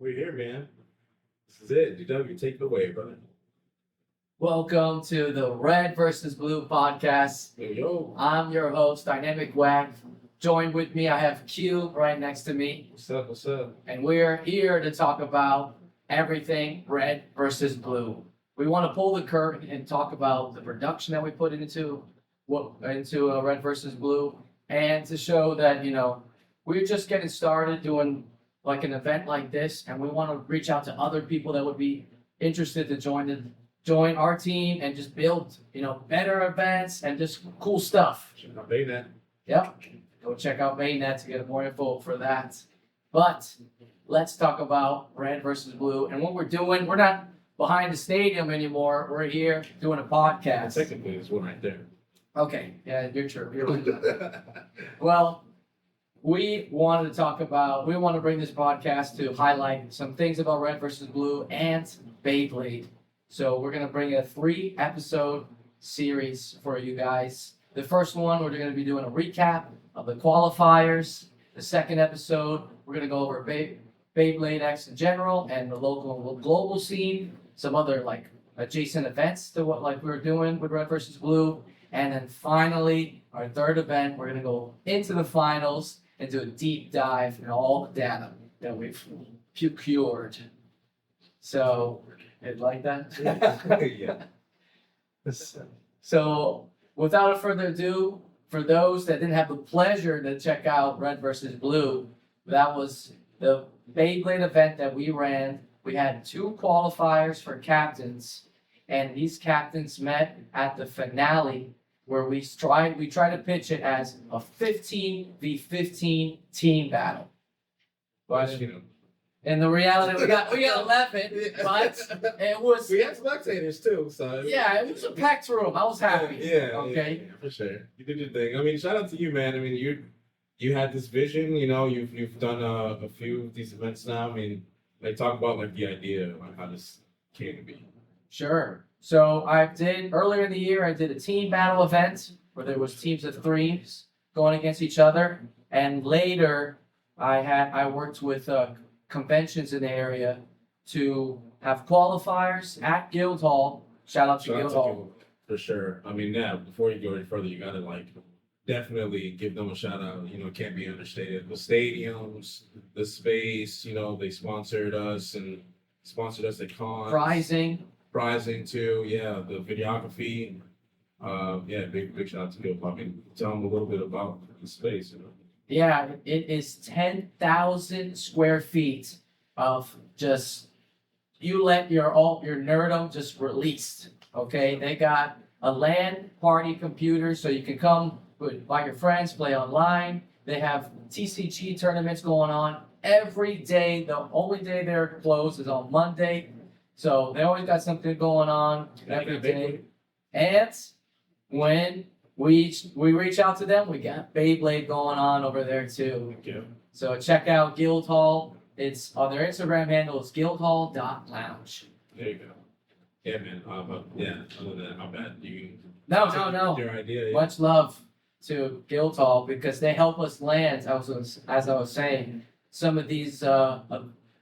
We're here, man. This is it. DW, take it away, brother. Welcome to the Red versus Blue podcast. Yo. I'm your host, Dynamic Wag. Joined with me, I have Q right next to me. What's up? What's up? And we're here to talk about everything red versus blue. We want to pull the curtain and talk about the production that we put into red versus blue, and to show that we're just getting started doing like an event like this, and we want to reach out to other people that would be interested to join our team and just build better events and just cool stuff. Check out BeyNet. Yep. Go check out BeyNet to get more info for that. But let's talk about red versus blue. And what we're doing, we're not behind the stadium anymore. We're here doing a podcast. Technically, there's one right there. Okay. Yeah, you're true. You're right. Well, we want to bring this podcast to highlight some things about red versus blue and Beyblade. So we're going to bring a 3-episode series for you guys. The first one, we're going to be doing a recap of the qualifiers. The second episode, we're going to go over Beyblade X in general and the local and global scene, some other like adjacent events to what like we were doing with red versus blue. And then finally, our third event, we're going to go into the finals and do a deep dive in all the data that we've procured. So, you like that? Yeah. So, without further ado, for those that didn't have the pleasure to check out Red versus Blue, that was the Beyblade event that we ran. We had 2 qualifiers for captains, and these captains met at the finale where we tried to pitch it as a 15v15 team battle. But in the reality, we got 11, but it was. We had spectators too, so. Yeah, it was a packed room. I was happy. Yeah. Okay. Yeah, for sure. You did your thing. I mean, shout out to you, man. I mean, you had this vision. You've done a few of these events now. I mean, like talk about like the idea of like, how this came to be. Sure. So earlier in the year, I did a team battle event where there was teams of 3 going against each other, and later I worked with conventions in the area to have qualifiers at Guildhall. Shout out to Guildhall. For sure. I mean, yeah, before you go any further, you gotta like definitely give them a shout out. It can't be understated. The stadiums, the space, they sponsored us at cons. Prizing too, yeah, the videography. Big shout out to Guildhall. I mean, tell them a little bit about the space, Yeah, it is 10,000 square feet of just, you let your nerdom just released, okay? They got a LAN party computer so you can come by your friends, play online. They have TCG tournaments going on every day. The only day they're closed is on Monday. So they always got something going on every day. And when we reach out to them, we got Beyblade going on over there too. Thank you. So check out Guildhall. It's on their Instagram handle. It's guildhall.lounge. There you go. Yeah, man. Other than that, how bad you? No. Your idea. Yeah. Much love to Guildhall because they help us land, as I was saying, some of these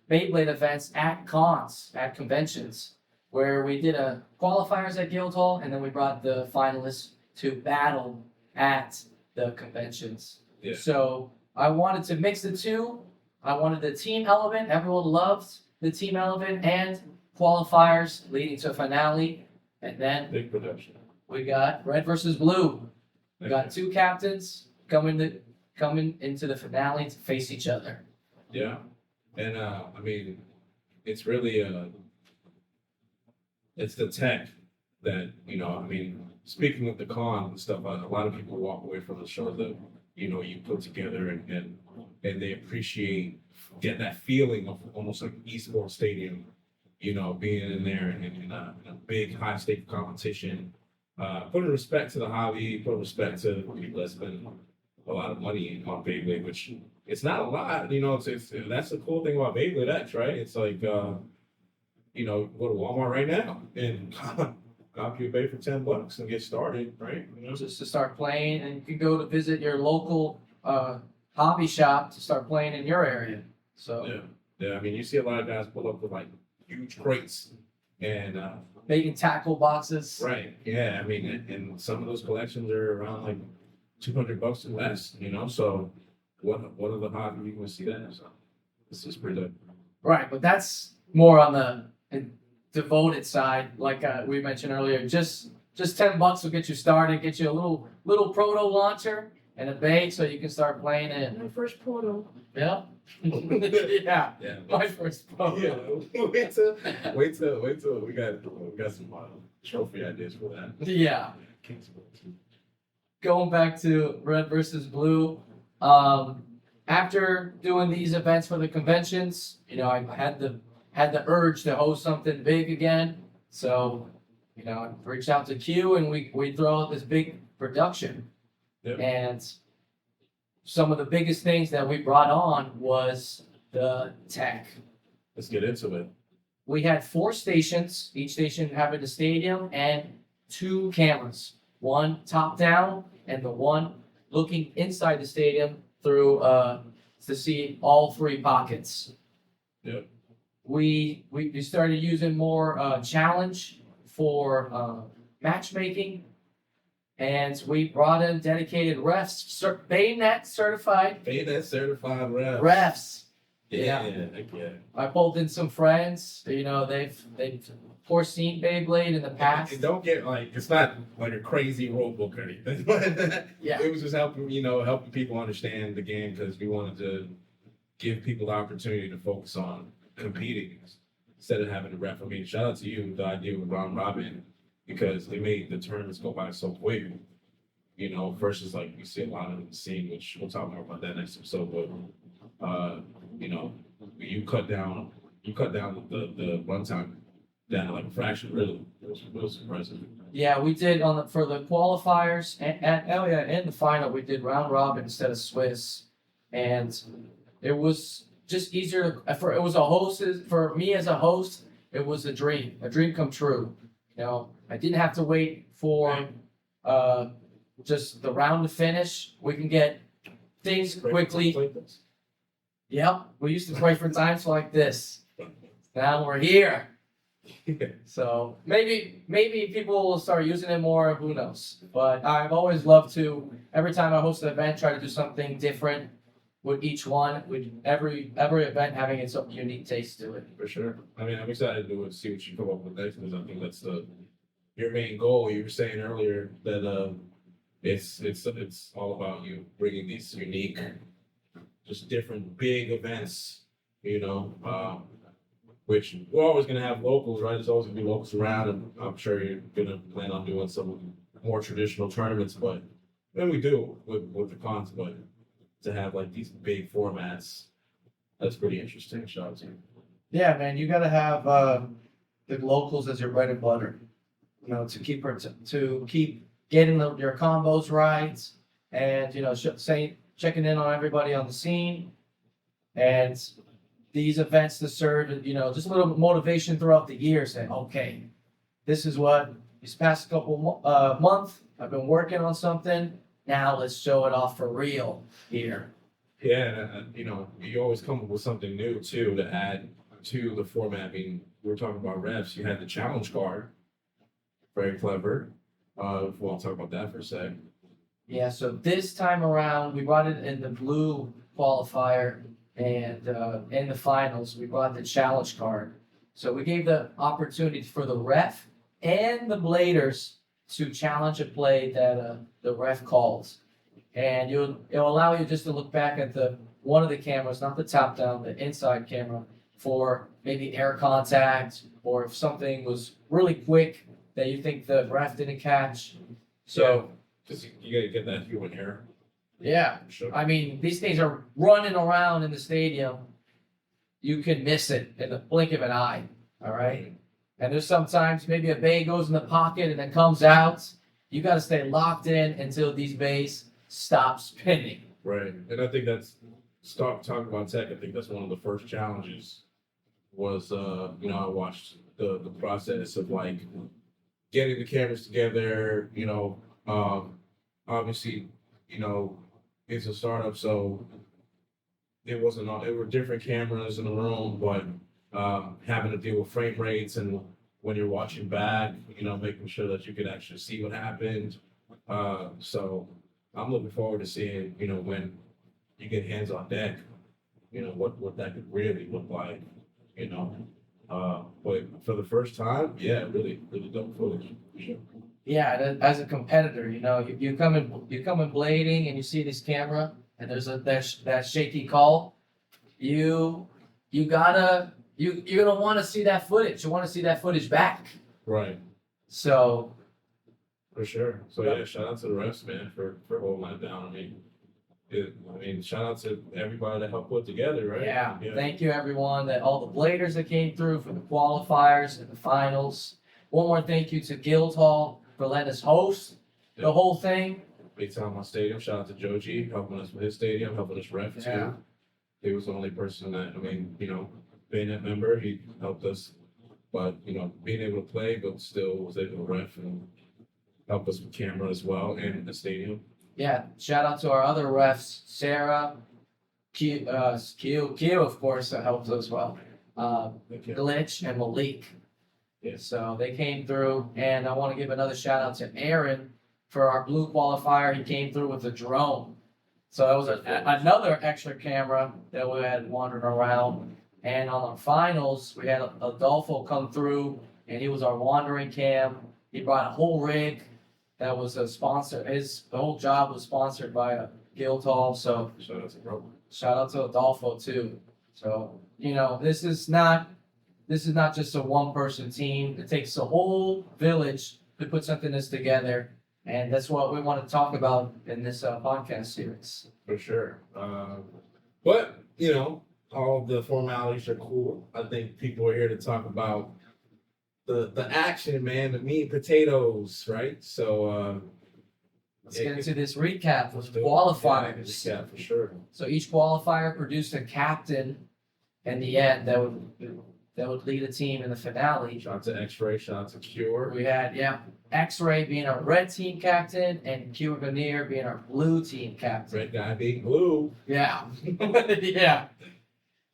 Beyblade events at cons, at conventions, where we did a qualifiers at Guildhall, and then we brought the finalists to battle at the conventions. Yeah. So I wanted to mix the two. I wanted the team element. Everyone loved the team element and qualifiers leading to a finale. And then Big production. we got red versus blue. We got 2 captains coming into the finale to face each other. Yeah. And I mean, it's really it's the tech that, I mean, speaking of the con and stuff, a lot of people walk away from the show that, you put together and they get that feeling of almost like an esports stadium, being in there in a big high stake competition, putting respect to the hobby, putting respect to people that spend a lot of money on Beyblade, which it's not a lot, it's that's the cool thing about Beyblade X, right? It's like, go to Walmart right now and copy a Bay for $10 and get started, right? Just to start playing, and you can go to visit your local hobby shop to start playing in your area. So Yeah. Yeah, I mean, you see a lot of guys pull up with like huge crates and Making tackle boxes. right, yeah. I mean, and some of those collections are around like $200 or less. So what other hobby you gonna see that? So this is pretty good. Right, but that's more on the devoted side, like we mentioned earlier. Just $10 will get you started, get you a little proto launcher and a bait, so you can start playing it. My first proto. Yeah, yeah. Yeah. My first proto. Yeah. Wait till we got some trophy ideas for that. Yeah. Going back to red versus blue. After doing these events for the conventions, I had the urge to host something big again. So, I reached out to Q and we throw out this big production. Yep. And some of the biggest things that we brought on was the tech. Let's get into it. We had 4 stations, each station having a stadium and 2 cameras. One top down and the one looking inside the stadium through to see all 3 pockets. Yep. We started using more challenge for matchmaking, and we brought in dedicated refs, BeyNet certified BeyNet certified refs. Yeah. I pulled in some friends. They've course seen Beyblade in the past. And don't get it's not like a crazy rule book or anything, but Yeah. it was just helping people understand the game because we wanted to give people the opportunity to focus on competing instead of having to ref. I mean, shout out to you, the idea with round robin, because they made the tournaments go by so quick, versus like we see a lot of the scene, which we'll talk more about that next episode, but you cut down the runtime down to like a fraction, really. It was impressive. Yeah, we did for the qualifiers and the final. We did round robin instead of Swiss, and it was just easier. It was for me as a host. It was a dream come true. I didn't have to wait for just the round to finish. We can get things quickly. Yep, we used to pray for times like this. Now we're here. So maybe people will start using it more, who knows? But I've always loved to, every time I host an event, try to do something different with each one, with every event having its own unique taste to it. For sure. I mean, I'm excited to see what you come up with next because I think that's your main goal. You were saying earlier that it's all about you bringing these unique, just different big events, which we're always going to have locals, right? There's always going to be locals around, and I'm sure you're going to plan on doing some more traditional tournaments, but then we do with the cons, but to have like these big formats, that's pretty interesting. Shout out to you. Yeah, man, you got to have the locals as your bread and butter, to keep getting your combos right, and checking in on everybody on the scene, and these events to serve, just a little motivation throughout the year, saying, okay, this is what these past couple months I've been working on something. Now let's show it off for real here. Yeah, you always come up with something new too to add to the format. I mean, we were talking about refs. You had the challenge card, very clever. We'll talk about that for a sec. Yeah, so this time around we brought it in the blue qualifier. And in the finals, we brought the challenge card. So we gave the opportunity for the ref and the bladers to challenge a play that the ref calls. And it'll allow you just to look back at one of the cameras, not the top down, the inside camera, for maybe air contact, or if something was really quick that you think the ref didn't catch. So because you gotta get that human error. Yeah, Sure. I mean, these things are running around in the stadium. You can miss it in the blink of an eye, all right? And there's sometimes maybe a bay goes in the pocket and then comes out. You got to stay locked in until these bays stop spinning. Right, and I think talking about tech. I think that's one of the first challenges. Was I watched the process of like getting the cameras together. Obviously, it's a startup, so it wasn't all, it were different cameras in the room, but having to deal with frame rates and when you're watching back, making sure that you could actually see what happened. So I'm looking forward to seeing, when you get hands on deck, what that could really look like, you know. But for the first time, yeah, really, really dope footage. For sure. Yeah, and as a competitor, you come in blading and you see this camera and there's that shaky call. You're gonna want to see that footage. You want to see that footage back. Right. So. For sure. So yeah, shout out to the refs, man, for holding that down. Shout out to everybody that helped put together, right? Yeah. Thank you everyone, all the bladers that came through for the qualifiers and the finals. One more thank you to Guildhall for letting us host the whole thing. Big time on stadium. Shout out to Joji helping us with his stadium, helping us ref too. He was the only person that BeyNet member, he helped us. But being able to play, but still was able to ref and help us with camera as well and the stadium. Yeah, shout out to our other refs, Sarah, Q, of course, that helped as well. Glitch and Malik. Yeah. So they came through, and I want to give another shout out to Aaron for our blue qualifier. He came through with a drone. So that was another extra camera that we had wandering around. And on our finals, we had Adolfo come through, and he was our wandering cam. He brought a whole rig that was a sponsor. The whole job was sponsored by Guildhall. So shout out to Adolfo too. So this is not just a one person team. It takes a whole village to put something this together, and that's what we want to talk about in this podcast series. For sure. But all the formalities are cool. I think people are here to talk about the action, man, the meat and potatoes, right? So let's get into this recap with qualifiers. Yeah, for sure. So each qualifier produced a captain in the end that would lead a team in the finale. Shout out to X-Ray, shout out to Cure. We had X-Ray being our red team captain and Cure Veneer being our blue team captain. Red guy being blue. Yeah. Yeah.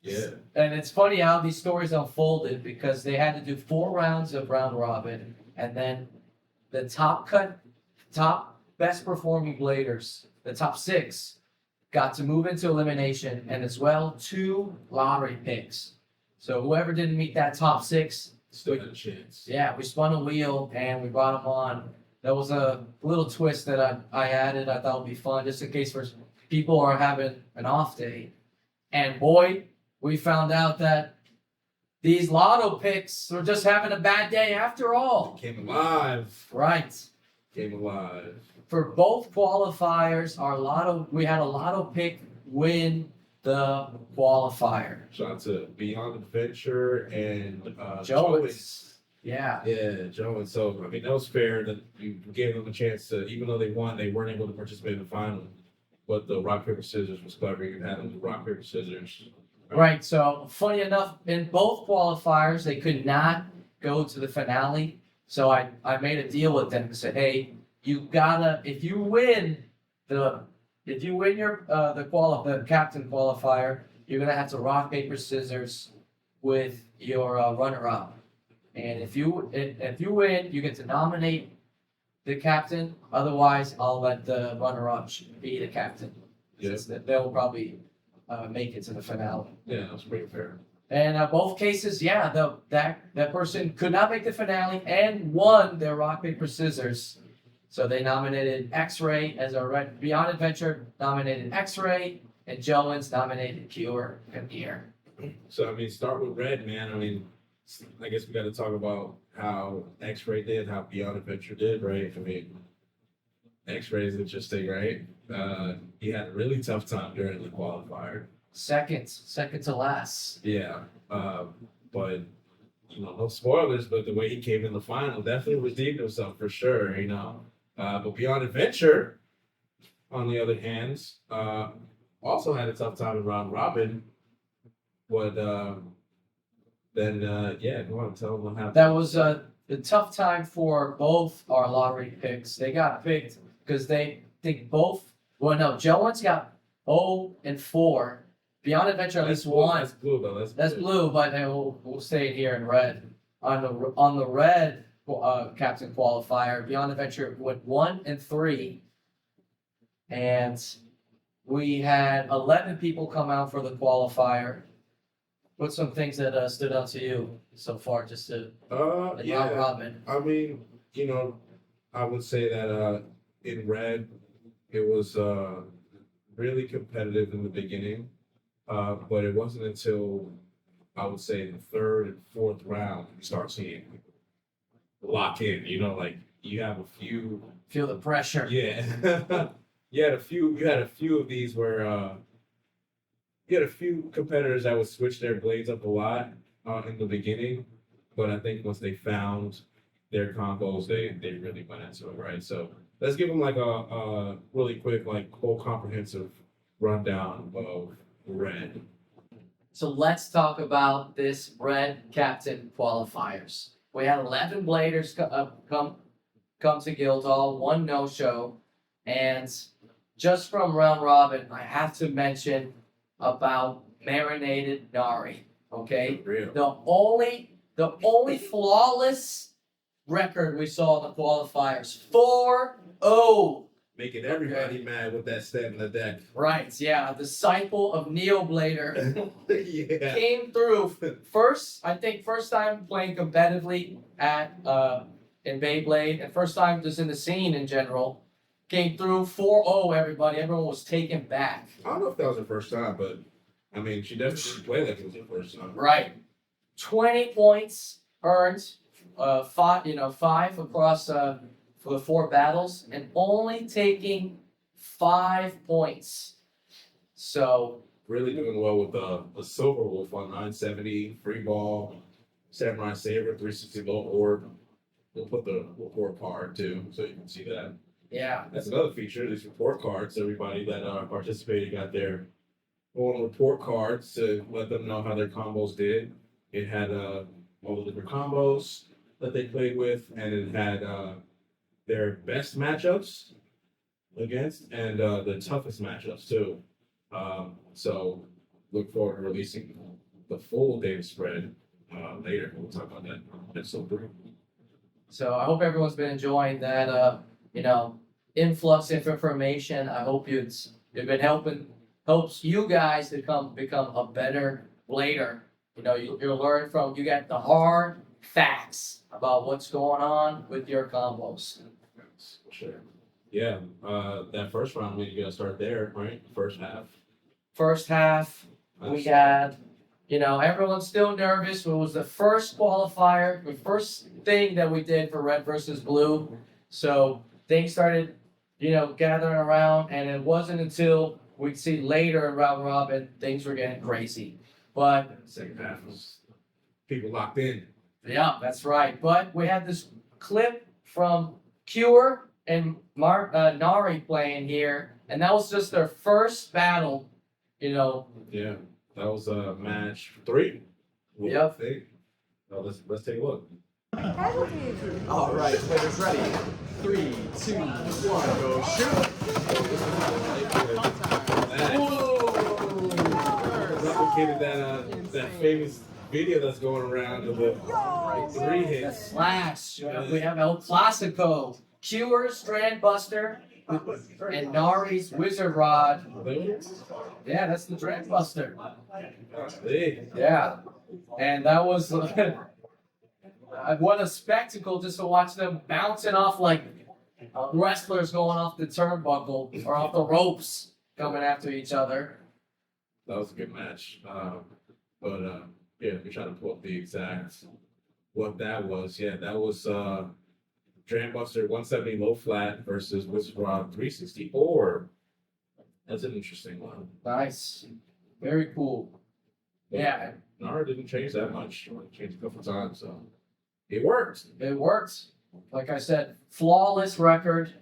Yeah. And it's funny how these stories unfolded because they had to do 4 rounds of round robin, and then the top best performing bladers, the top 6, got to move into elimination, and as well 2 lottery picks. So whoever didn't meet that top 6 still had a chance. Yeah, we spun a wheel and we brought them on. That was a little twist that I added. I thought would be fun just in case people are having an off day. And boy, we found out that these lotto picks were just having a bad day after all. Came alive. Right. Came alive. For both qualifiers, we had a lotto pick win the qualifier. Shout out to Beyond Adventure and Joe. Yeah. Yeah, Joe. And so, that was fair that you gave them a chance to, even though they won, they weren't able to participate in the final. But the rock, paper, scissors was clever. You had them do rock, paper, scissors. Right. So, funny enough, in both qualifiers, they could not go to the finale. So I made a deal with them and said, hey, if you win your the captain qualifier, you're gonna have to rock, paper, scissors with your runner up. And if you win, you get to nominate the captain. Otherwise, I'll let the runner up be the captain. Yeah. They'll probably make it to the finale. Yeah, that's pretty fair. And both cases, that person could not make the finale and won their rock, paper, scissors. So they nominated X-Ray as our red. Beyond Adventure nominated X-Ray, and Jones nominated Cure and Gear. So start with red, man. I guess we got to talk about how X-Ray did, how Beyond Adventure did, right? X-Ray is interesting, right? He had a really tough time during the qualifier. Second to last. Yeah, but no spoilers. But the way he came in the final definitely redeemed himself for sure. But Beyond Adventure, on the other hand, also had a tough time in round robin. But then, go on, tell them what happened. That was a tough time for both our lottery picks. They got picked because Jones got 0 and 4 Beyond Adventure at That's least blue. one. That's blue though. That's blue, but we'll stay it here in red. On the red captain qualifier, Beyond Adventure went 1 and 3, and we had 11 people come out for the qualifier. What's some things that stood out to you so far, just to yeah. Robin? I mean, I would say that in red, it was really competitive in the beginning, but it wasn't until I would say the third and fourth round you start seeing people lock in. Like you have a few. Feel the pressure. Yeah, you had a few of these where you had a few competitors that would switch their blades up a lot in the beginning, but I think once they found their combos, they really went into it, right? So let's give them like a really quick, like whole comprehensive rundown of red. So let's talk about this red captain qualifiers. We had 11 bladers come to Guildhall, 1 no-show, and just from round robin, I have to mention about marinated Nari. Okay, Real. the only flawless record we saw in the qualifiers, 4-0. Making everybody mad with that step in the deck. Right, yeah, disciple of Neo Blader. Yeah. Came through first time playing competitively at in Beyblade, and first time just in the scene in general. Came through 4-0, everybody. Everyone was taken back. I don't know if that was her first time, but I mean, she definitely didn't play like it was her first time. Right. 20 points earned, 5 across for the 4 battles, and only taking 5 points. So Really doing well with the Silver Wolf on 970, free ball, Samurai Saber, 360 low orb. We'll put the report card too, so you can see that. yeah, That's another feature, these report cards. Everybody that participated got their own report cards to let them know how their combos did. It had all the different combos that they played with, and it had their best matchups against and the toughest matchups too. So look forward to releasing the full data spread later. We'll talk about that. That's so brutal. so I hope everyone's been enjoying that influx of information. I hope it's been helps you guys to become a better blader. You learn you get the hard facts about what's going on with your combos. Sure. Yeah. That first round, you gotta start there, right? First half. First half, we had, everyone's still nervous. It was the first qualifier, the first thing that we did for red versus blue. So things started, gathering around, and it wasn't until we'd see later in round robin, things were getting crazy. But Second half was people locked in. yeah, that's right. But we had this clip from Cure and Nari playing here, and that was just their first battle, Yeah. That was match 3. Yep. Now let's take a look. All right, players ready. 3, 2, 1, go Replicated that famous video that's going around of the 3 The hits. Slash. We have El Clasico, Cure, Strand Buster, and Nari's Wizard Rod. Yeah, that's the Strand Buster. Hey. Yeah, and that was what a spectacle just to watch them bouncing off like wrestlers going off the turnbuckle or off the ropes coming after each other. That was a good match. But yeah, we're trying to pull up the exact what that was. Yeah, that was Drambuster 170 low flat versus Wizard Rod 364. That's an interesting one. Nice, very cool. Yeah, Nara didn't change that much. Changed a couple times, so it worked. it worked. Like I said, flawless record.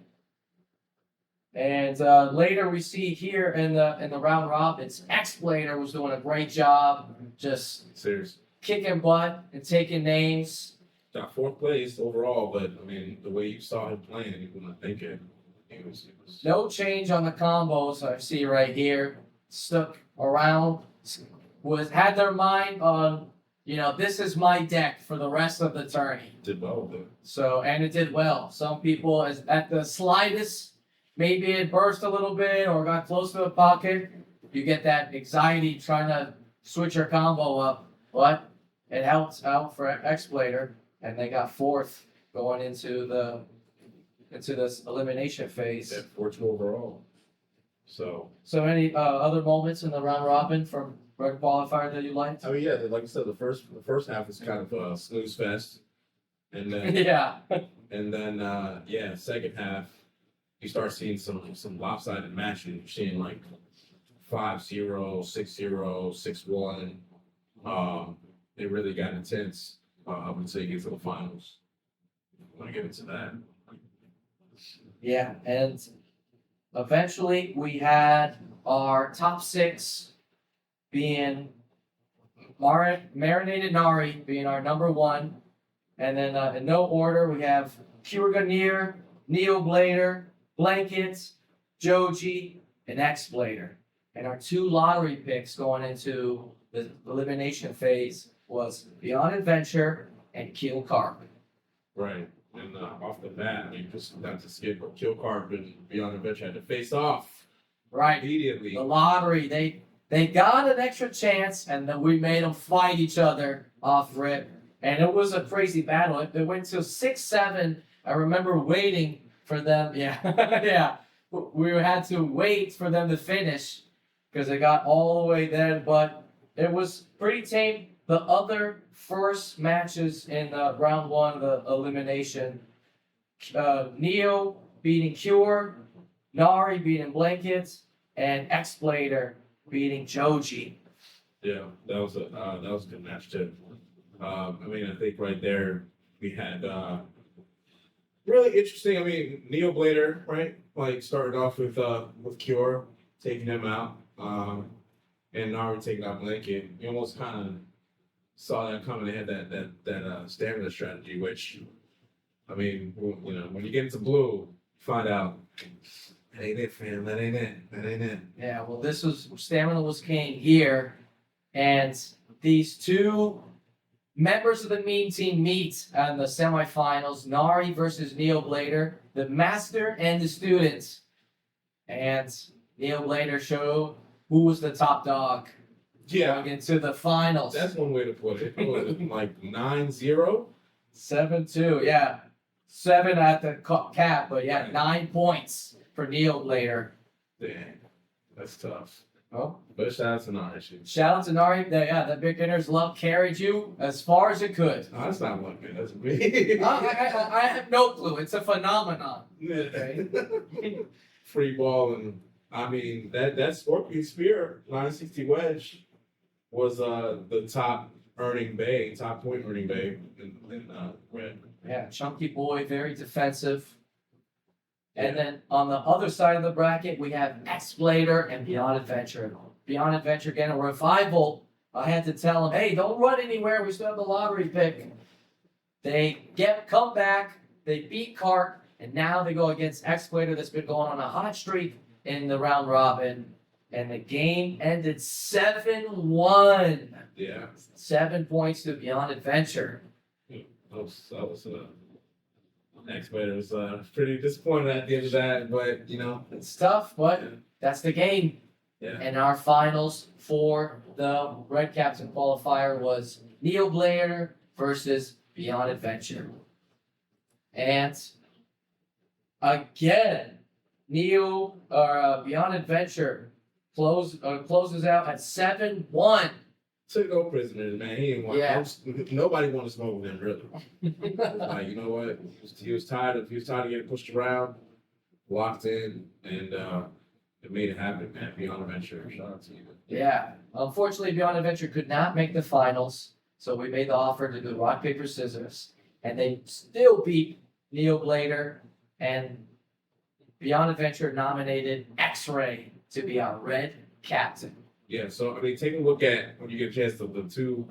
And later we see here in the round robin, X-Blader was doing a great job, just Serious. kicking butt and taking names. Got 4th place overall, but I mean, the way you saw him playing, you wouldn't think it. It was No change on the combos I see right here. Stuck around had their mind on, this is my deck for the rest of the tourney. Did well with it. So, and it did well. Some people, at the slightest, maybe it burst a little bit or got close to a pocket, you get that anxiety trying to switch your combo up. But it helped out for X-Blader, and they got fourth going into this elimination phase. Yeah, 4-2 overall. So any other moments in the round robin from Red Qualifier that you liked? I mean, yeah, like I said, the first half is kind of a snooze fest, and then Yeah. and then second half you start seeing some lopsided matches. You're seeing like 5-0, 6-0, 6-1. It really got intense. I would say get to the finals. I want to get into that. Yeah, and eventually we had our top six being Marinated Nari being our number one. And then in no order, we have Kurganir, Neo Blader, Blankets, Joji, and X Blader. And our two lottery picks going into the elimination phase was Beyond Adventure and Kill Carbon. Right. And off the bat, I mean, just not to skip, but Kill Carbon, Beyond Adventure had to face off Right. immediately. The lottery, they got an extra chance, and then we made them fight each other off rip. And it was a crazy battle. It went to 6-7. I remember waiting for them. Yeah, yeah. We had to wait for them to finish because they got all the way there. But it was pretty tame. The other first matches in round one, the elimination, Neo beating Cure, Nari beating Blankets, and X-Blader beating Joji. Yeah, that was a good match too. I mean, I think right there we had really interesting. I mean, Neo Blader, right? Like started off with Cure taking him out, and Nari taking out Blanket. You almost kind of saw that coming. They had that stamina strategy, which, I mean, when you get into blue, you find out that ain't it, fam. That ain't it. That ain't it. Yeah, well, stamina was king here, and these two members of the Mean Team meet in the semifinals. Nari versus Neo Blader, the master and the students, and Neo Blader showed who was the top dog. Yeah, Going into the finals. that's one way to put it. What was it, like 9-0? 7-2, yeah. 7 at the cap, but yeah, Right. 9 points for Neo Blader. Dang, that's tough. Oh, But shout out to Nari. shout out to Nari. The beginner's love carried you as far as it could. Oh, that's not one good. That's me. I have no clue. It's a phenomenon. Okay. Free ball, and I mean that Scorpion Spear 960 wedge was the top point earning bay in Red. Yeah, chunky boy, very defensive. And then on the other side of the bracket, we have X-Blader and Beyond Adventure. Beyond Adventure getting a revival. I had to tell him, hey, don't run anywhere. We still have the lottery pick. They come back, they beat Cart, and now they go against X-Blader that's been going on a hot streak in the round robin. And the game ended 7-1. Yeah, 7 points to Beyond Adventure. that was X-Blader was pretty disappointed at the end of that, but It's tough, but that's the game. yeah. And our finals for the Red Captain qualifier was Neo Blader versus Beyond Adventure. And again, Beyond Adventure closes out at 7-1. Took no prisoners, man. He didn't want. Yeah. Nobody wanted to smoke with him, really. Like, you know what? He was tired of getting pushed around, locked in, and it made it happen, man. Beyond Adventure, shout out to you. Yeah. Unfortunately, Beyond Adventure could not make the finals, so we made the offer to do rock, paper, scissors, and they still beat Neo Blader, and Beyond Adventure nominated X-Ray to be our Red Captain. Yeah, so I mean, take a look at when you get a chance the two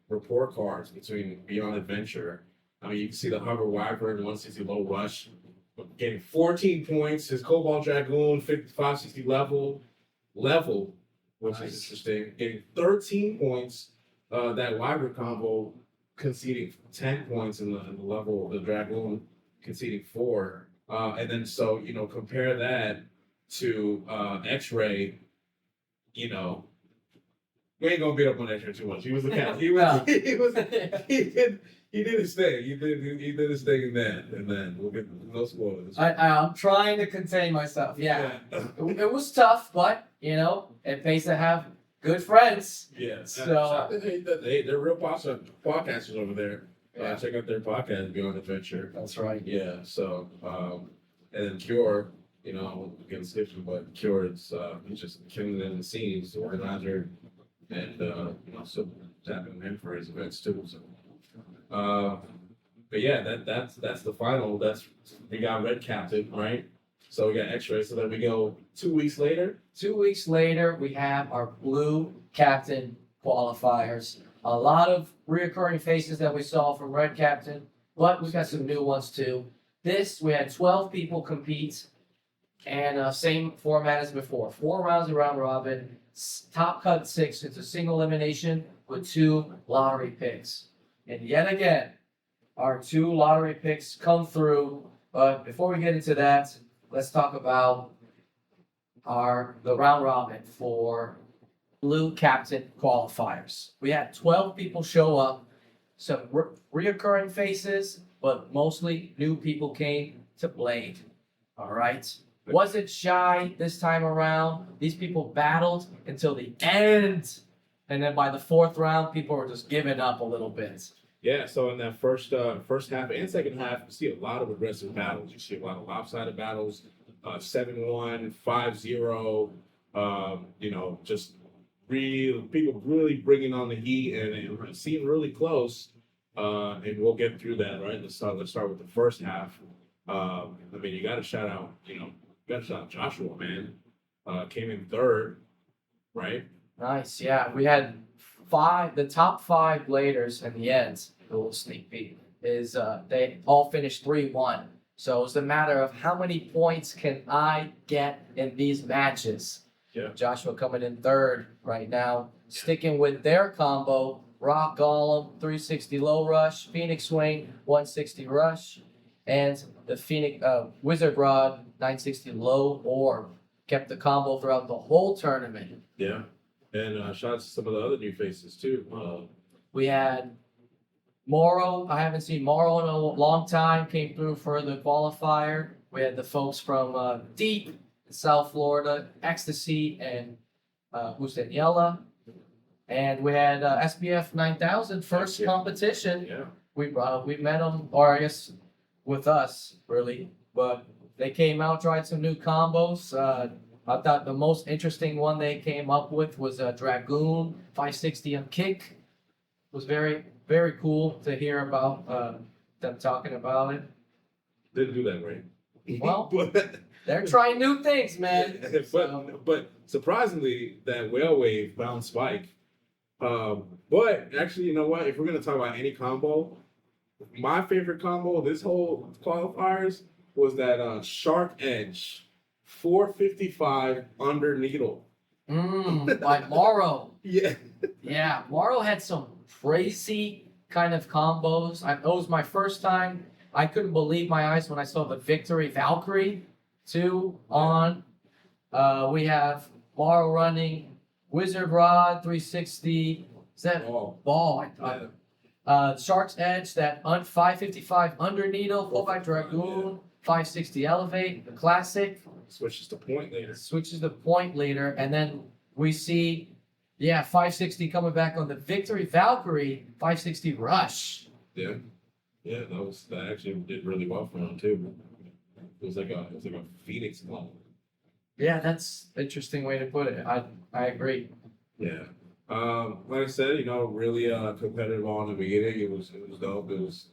report cards between Beyond Adventure. I mean, you can see the Hover Wyvern 160 low rush getting 14 points. His Cobalt Dragoon 560 level which Nice. is interesting. Getting 13 points. That Wyvern combo conceding 10 points in the level of the Dragoon conceding 4. And then so compare that to X-Ray. We ain't gonna beat up on X-Ray too much. He was the cat. He was. He did his thing. He did his thing in that, and then we'll get no spoilers. I'm trying to contain myself. Yeah. It was tough, but it pays to have good friends. Yeah. So- They're real podcasters over there. Yeah. Check out their podcast, Beyond Adventure. That's right. Yeah. So, and then Cure, again, skipping, but Cure, he's just killing it in the scenes, the organizer, and so tapping him for his events too. So, but yeah, that's the final. We got Red Captain, right? So we got X-Ray. So then we go 2 weeks later. 2 weeks later, we have our Blue Captain qualifiers. A lot of reoccurring faces that we saw from Red Captain, but we got some new ones too. We had 12 people compete, and same format as before. 4 rounds of round robin, top cut 6. It's a single elimination with 2 lottery picks. And yet again, our 2 lottery picks come through. But before we get into that, let's talk about the round robin for Blue Captain qualifiers. We had 12 people show up, some reoccurring faces, but mostly new people came to Blade. All right. Wasn't shy this time around. These people battled until the end. And then by the 4th round, people were just giving up a little bit. Yeah, so in that first half and second half, you see a lot of aggressive battles. You see a lot of lopsided battles, 7-1, 5-0. Just people really bringing on the heat and it seemed really close. And we'll get through that, right? Let's start with the first half. You got to shout out, Joshua, man. Came in 3rd, right? Nice. Yeah, we had the top 5 bladers in the end. A little sneak peek is they all finished 3-1. So it's a matter of how many points can I get in these matches. Yeah. Joshua coming in 3rd right now, sticking with their combo: Rock Golem 360 low rush, Phoenix Swing 160 rush, and the Phoenix Wizard Rod 960 low orb. Kept the combo throughout the whole tournament. Yeah. And shout out to some of the other new faces too. We had Morrow. I haven't seen Morrow in a long time. Came through for the qualifier. We had the folks from deep in South Florida, Ecstasy and Hussein. And we had SBF 9000 first Yeah. competition. Yeah. We met them, or I guess with us really, but they came out, tried some new combos. I thought the most interesting one they came up with was a Dragoon 560 on kick. It was very, very cool to hear about them talking about it. Didn't do that right. Well, but they're trying new things, man. So, but surprisingly, that whale wave bound spike. But actually, you know what? If we're gonna talk about any combo, my favorite combo this whole qualifiers was that Shark Edge 455 under needle. by Morrow. Yeah. Yeah, Morrow had some crazy kind of combos. It was my first time. I couldn't believe my eyes when I saw the Victory Valkyrie 2 on. We have Morrow running Wizard Rod 360. Is that ball? Shark's Edge, that 555 under needle, 4x Dragoon, 560 elevate, the classic. Switches to point later. Switches the point leader, and then we see, 560 coming back on the Victory Valkyrie, 560 rush. Yeah. Yeah, that actually did really well for him too. It was like a Phoenix clone. Yeah, that's an interesting way to put it. I agree. Yeah. Like I said, really competitive on the beginning. It was dope. It was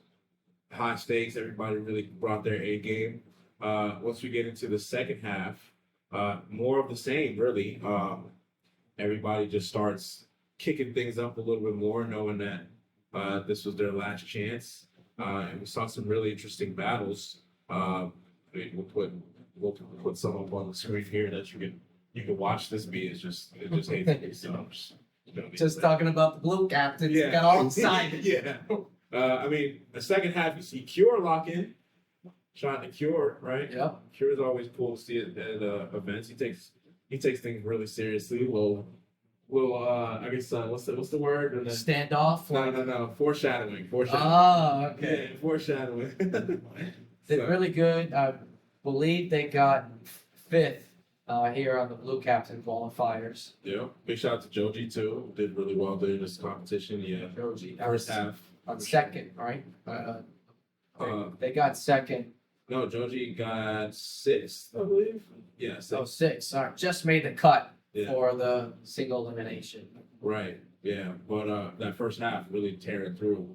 high stakes. Everybody really brought their A game. Once we get into the second half, more of the same, really. Everybody just starts kicking things up a little bit more, knowing that this was their last chance. And we saw some really interesting battles. We'll put some up on the screen here that you can you can watch this beat. It just hates me. So Just talking about the blue captains, yeah, got all excited. yeah. I mean, the second half you see Cure lock in. Shot to Cure, right? Yep. Cure is always cool to see at events. He takes things really seriously. I guess what's the word? And then, Standoff. no. Foreshadowing. Oh, okay. Yeah, foreshadowing. Did So, really good. I believe they got fifth here on the blue captain qualifiers. yeah. Big shout out to Joji too. Did really well during this competition. Yeah. Joji. First half. On second, right? They got second. No, Joji got sixth, I believe. Yeah, Oh, sixth. six. Sorry, just made the cut Yeah. for the single elimination. Right. Yeah. But that first half really tearing through.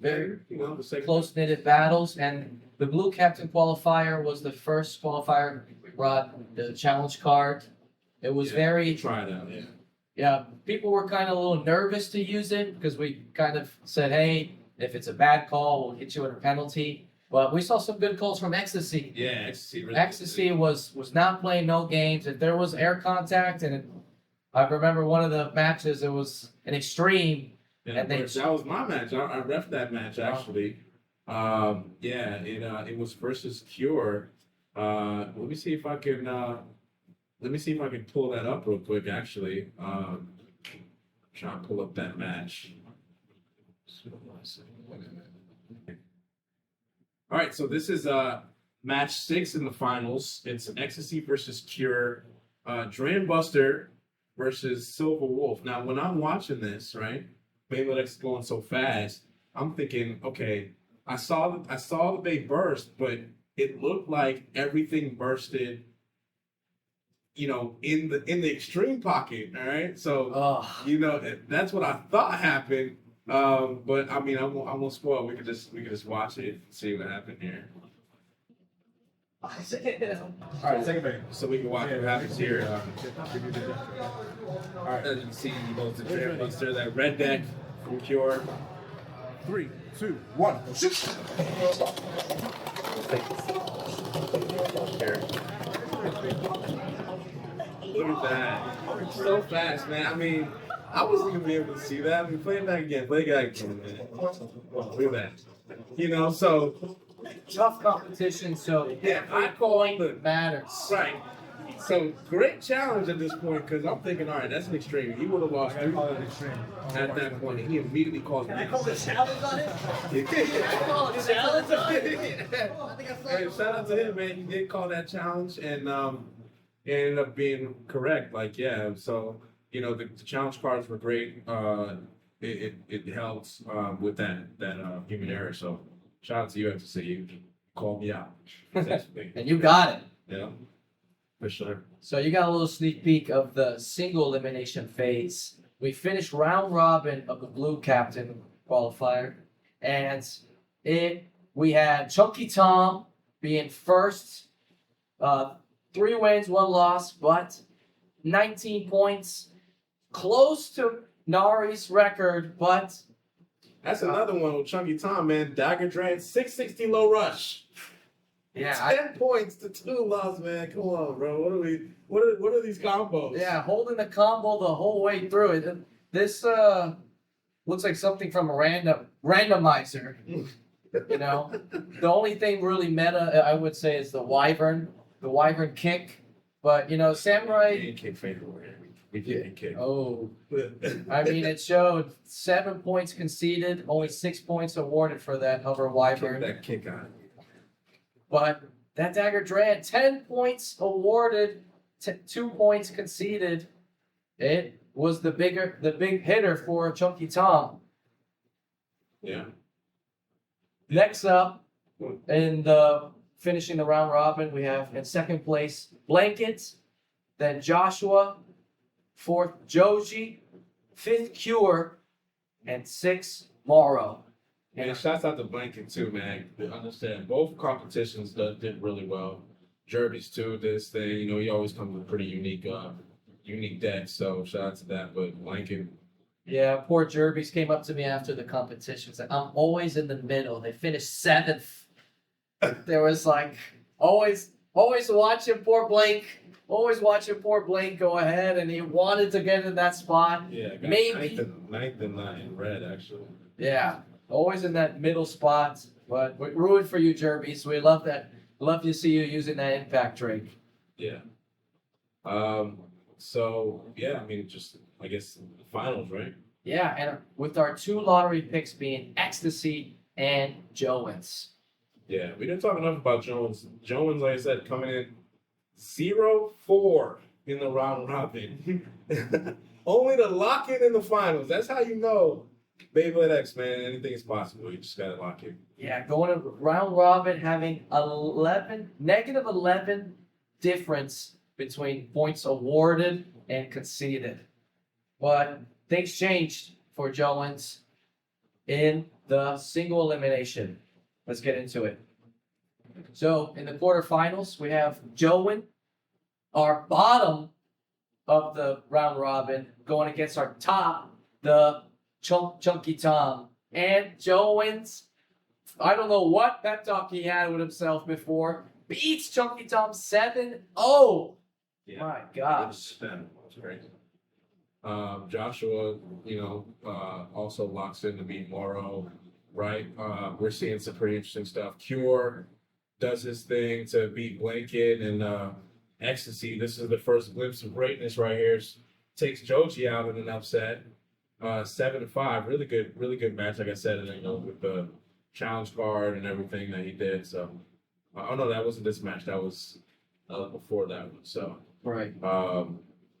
Very The second close knitted battles, and the blue captain qualifier was the first qualifier brought the challenge card. It was Yeah. very try it out. Yeah. yeah. People were kind of a little nervous to use it because we kind of said, hey, if it's a bad call, we'll hit you with a penalty. But we saw some good calls from Ecstasy. Yeah, Ecstasy. Really Ecstasy was not playing no games. If there was air contact, I remember one of the matches, it was an extreme. And And they- that was my match. I ref that match actually. Yeah, it was versus Cure. Let me see if I can pull that up real quick. Actually, trying to pull up that match. All right, so this is match 6 in the finals. It's Ecstasy versus Cure, Drain Buster versus Silver Wolf. Now, when I'm watching this, right, Beyblade X going so fast, I'm thinking, okay, I saw the Bay burst, but it looked like everything bursted, in the extreme pocket. All right, so Oh, that's what I thought happened. But I mean, I won't spoil. We could just watch it and see what happened here. All right, second bang. So we can watch what happens here. All right, as you can see, both the Drain Buster, that red deck from Cure. 3, 2, 1, shoot! Here. Look at that. So fast, man. I mean, I wasn't gonna be able to see that. I mean, play it back again. Play it back again, man. Look at that. So tough competition, so yeah, every point matters. right. So great challenge at this point because I'm thinking, all right, that's an extreme. He would have lost at that point. He immediately calls me. Can I call the challenge on it? Call it challenge on it. Hey, shout out to him, man. He did call that challenge and it ended up being correct. Like, yeah, so the challenge cards were great. It helped with that human error. So shout out to you, FTC. You called me out. Successfully. And you got it. Yeah, for sure. So you got a little sneak peek of the single elimination phase. We finished round robin of the blue captain qualifier, and we had Chunky Tom being first, 3 wins, 1 loss, but 19 points, close to Nari's record, but That's another one with Chunky Tom, man. Dagger Drain, 660 low rush. yeah, 10 points to 2 loss, man. Come on, bro. What are these combos? yeah, holding the combo the whole way through it. This looks like something from a randomizer. The only thing really meta, I would say, is the wyvern kick. But Samurai. He didn't kick favorably. We didn't kick. Oh, I mean, it showed 7 points conceded, only 6 points awarded for that hover wyvern. That kick on. But that dagger dread, 10 points awarded, 2 points conceded. It was the big hitter for Chunky Tom. Yeah. Next up, in the finishing the round robin, we have in second place Blankets, then Joshua, 4th Joji, 5th Cure, and 6th Morrow. Man, shouts out to Blanket too, man. I understand both competitions did really well. Jerby's too, this thing, he always comes with pretty unique decks, so shout out to that. But Blanket, Yeah, poor Jerby's came up to me after the competition. Said, I'm always in the middle. They finished 7th. There was always always watching poor Blake. Always watching poor Blake go ahead, and he wanted to get in that spot. Yeah, got Maybe. ninth and in red actually. Yeah, always in that middle spot. But we're rooting for you, Jerbies. We love that. Love to see you using that impact drink. Yeah. So yeah, I mean, just I guess the finals, right? Yeah, and with our 2 lottery picks being Ecstasy and Jones. Yeah, we didn't talk enough about Jones. Jones, like I said, coming in 0-4 in the round robin. Only to lock in the finals. That's how you know Beyblade X, man. Anything is possible. You just gotta lock in. Yeah, going to round robin, having negative 11 difference between points awarded and conceded. But things changed for Jones in the single elimination. Let's get into it. So in the quarterfinals, we have Joen, our bottom of the round robin, going against our top, the Chunky Tom. And Joen's, I don't know what pep talk he had with himself before, beats Chunky Tom 7-0. Yeah. My gosh. That's crazy. Joshua, also locks in to beat Morrow, right? We're seeing some pretty interesting stuff. Cure does his thing to beat Blanket and Ecstasy. This is the first glimpse of greatness right here. Takes Joji out in an upset. 7-5. Really good match, like I said, with the challenge card and everything that he did. So, oh no, that wasn't this match. That was before that one. So, Right.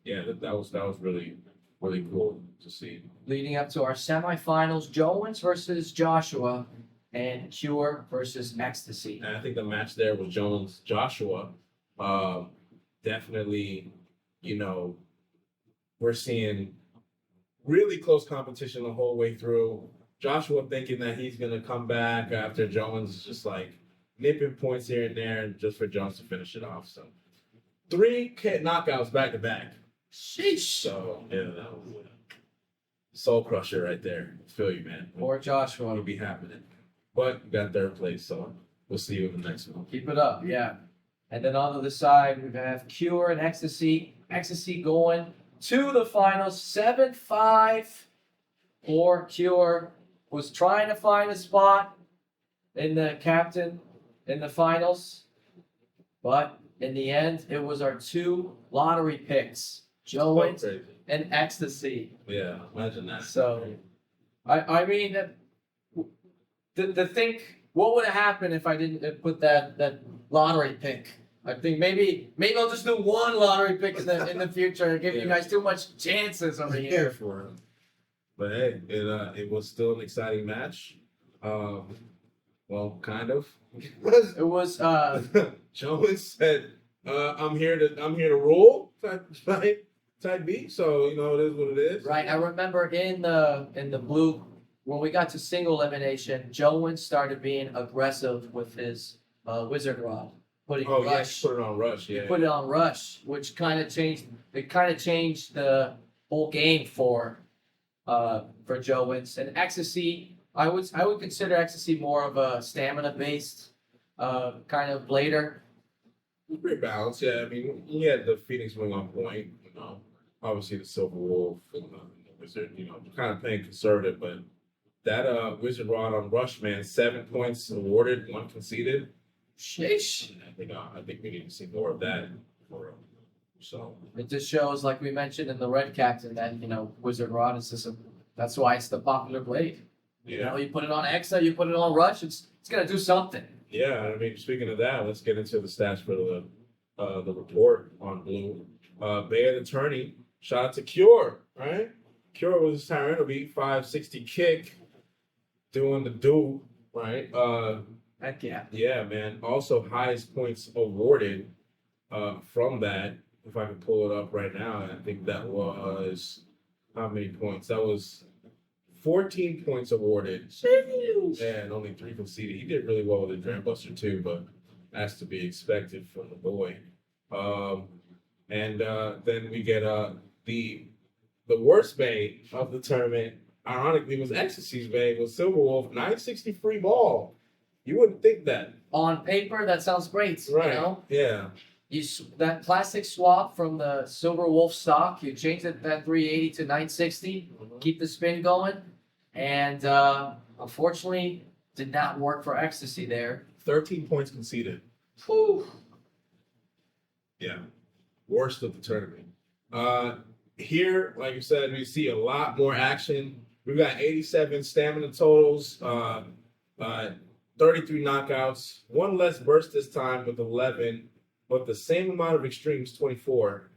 yeah, that was really cool to see. Leading up to our semifinals, Jones versus Joshua and Cure versus Ecstasy. And I think the match there was Jones Joshua. Definitely, we're seeing really close competition the whole way through. Joshua thinking that he's gonna come back after Jones is just like nipping points here and there, and just for Jones to finish it off. So 3 knockouts back to back. Sheesh. So yeah, that was a soul crusher right there. Feel you, man. Or Joshua. It'll be happening. But you got 3rd place, so we'll see you in the next one. Keep it up, yeah. And then on the other side, we have Cure and Ecstasy. Ecstasy going to the finals, 7-5. Or Cure was trying to find a spot in the captain in the finals. But in the end, it was our 2 lottery picks, Jones Crazy. and Ecstasy. Yeah, imagine that. So, I mean, to think what would have happened if I didn't put that lottery pick. I think maybe I'll just do 1 lottery pick in the future and give you guys too much chances over here. For him. But hey, it was still an exciting match. Well, kind of. It was Jones said, "I'm here to rule." Type B. So it is what it is. right. I remember in the blue when we got to single elimination, Jones started being aggressive with his wizard rod, putting Oh yeah, rush. put it on Rush. Yeah. Put it on rush, which kind of changed. It kind of changed the whole game for Jones and Ecstasy. I would consider Ecstasy more of a stamina based kind of blader. Pretty balanced. Yeah, I mean, he had the Phoenix Wing on point. Obviously the Silver Wolf and the Wizard. Kind of playing conservative, but that Wizard Rod on Rush, man, 7 points awarded, 1 conceded. Sheesh. I think we need to see more of that for him. So It just shows, like we mentioned in the Red Captain, that Wizard Rod is just that's why it's the popular blade. yeah, You put it on Exa, you put it on Rush, it's gonna do something. yeah. I mean, speaking of that, let's get into the stats for the report on Blue. Bay of the Tourney, shout out to Cure, right? Cure was his turn. It'll be 560 kick, doing the do, right? Heck yeah. Yeah, man. Also, highest points awarded from that. If I can pull it up right now, I think that was how many points? That was 14 points awarded. And only 3 conceded. He did really well with the Dram Buster too, but that's to be expected from the boy. And then we get the worst bay of the tournament. Ironically, was Ecstasy's bay, was Silver Wolf, 960 free ball. You wouldn't think that. On paper, that sounds great. Right. You know, Yeah. that classic swap from the Silver Wolf stock, you change it that 380 to 960, keep the spin going, and unfortunately, did not work for Ecstasy there. 13 points conceded. Whew. Yeah. Worst of the tournament. Here, like you said, we see a lot more action. We've got 87 stamina totals, 33 knockouts, one less burst this time with 11, but the same amount of extremes, 24.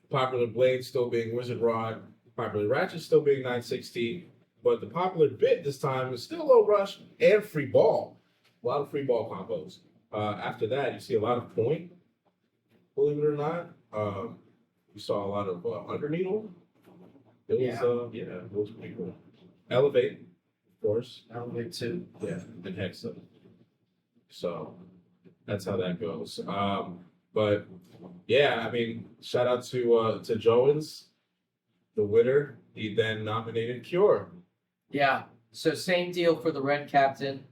Popular blade still being Wizard Rod, popular ratchet still being 960, but the popular bit this time is still low rush and free ball. A lot of free ball combos. After that, you see a lot of point, believe it or not. You saw a lot of underneedle. It was it was pretty cool. Elevate, of course. Elevate too. Yeah, and Hexa. So that's how that goes. But yeah, I mean, shout out to Joens, the winner. He then nominated Cure. Yeah. So same deal for the red captain.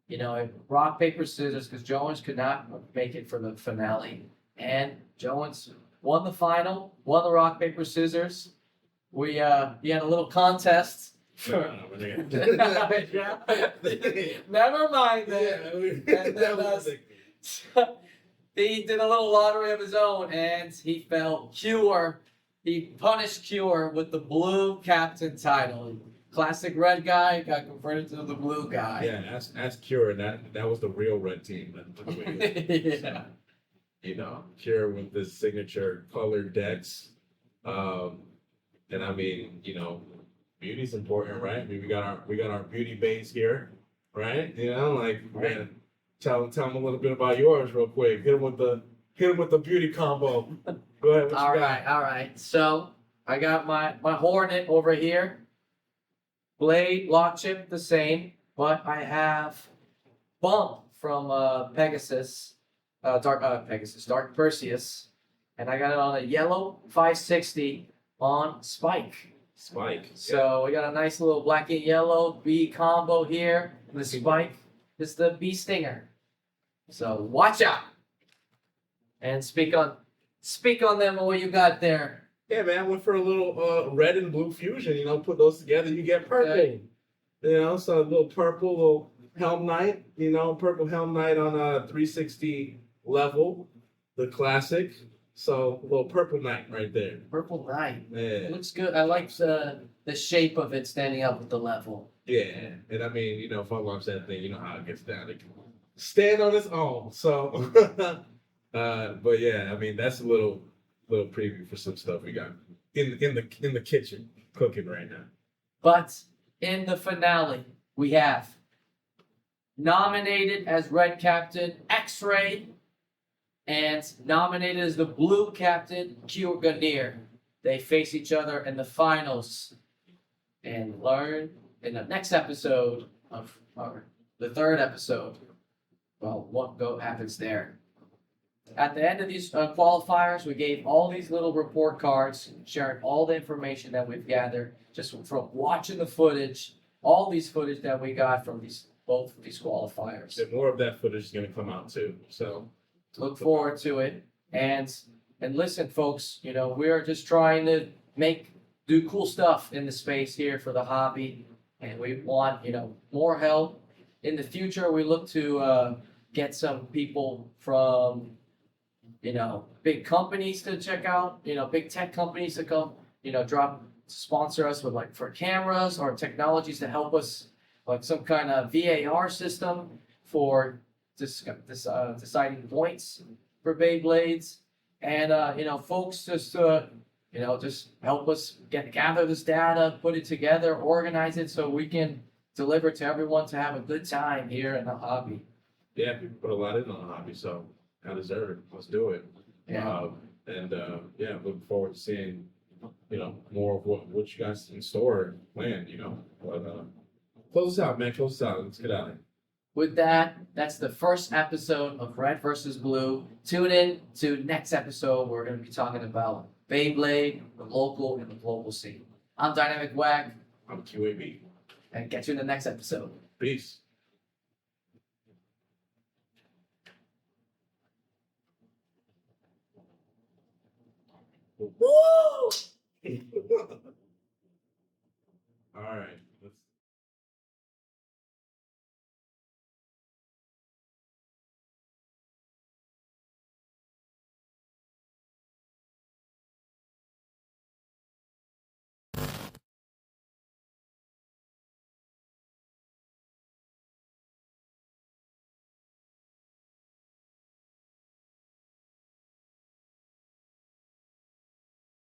You know, rock, paper, scissors, because Jones could not make it for the finale. And Jones won the final, won the rock, paper, scissors. We had a little contest. Never mind that. He did a little lottery of his own and he felt Cure. He punished Cure with the blue captain title. Classic red guy got converted to the blue guy. Yeah, ask Cure, and that was the real red team. Yeah. You know, Cure with the signature colored decks. And I mean, you know, beauty's important, right? I mean, we got our beauty base here, right? You know, like man, tell them a little bit about yours real quick. Hit them with the beauty combo. Go ahead. All right. So I got my Hornet over here. Blade, lock chip, the same, but I have Bump from Pegasus, Dark Perseus, and I got it on a yellow 560 on Spike. So we got a nice little black and yellow B combo here. And the Spike is the B Stinger. So watch out. And speak on them and what you got there. Yeah, man, I went for a little red and blue fusion. You know, put those together, you get purple. Okay. You know, so a little purple, little Helm Knight. You know, purple Helm Knight on a 360 level, the classic. So a little purple knight right there. Purple Knight. Yeah. It looks good. I like the shape of it standing up with the level. Yeah, and I mean, you know, Funlock said thing. You know how it gets down. It can stand on its own. So, but yeah, I mean, that's a little preview for some stuff we got in the kitchen cooking right now. But in the finale, we have nominated as red captain X Red and nominated as the blue captain Q Ganir. They face each other in the finals and learn in the next episode of the third episode. Well, what happens there? At the end of these qualifiers, we gave all these little report cards, sharing all the information that we've gathered just from watching the footage, all these footage that we got from both of these qualifiers. And more of that footage is going to come out too. So Look forward to it. And listen, folks, you know, we're just trying to do cool stuff in the space here for the hobby. And we want, you know, more help. In the future, we look to get some people from, you know, big companies to check out, you know, big tech companies to come, you know, sponsor us with for cameras or technologies to help us, like some kind of VAR system for deciding points for Beyblades. And, you know, folks just help us gather this data, put it together, organize it so we can deliver to everyone to have a good time here in the hobby. yeah, people put a lot in on the hobby, so I deserve it. Let's do it. Yeah. Yeah, looking forward to seeing, you know, more of what you guys in store and plan, you know. But close us out, man. Close us out. Let's get out of here. With that, that's the first episode of Red versus Blue. Tune in to next episode. We're going to be talking about Beyblade, the local and the global scene. I'm Dynamic Wag, I'm QAB. and catch you in the next episode. Peace. Woo!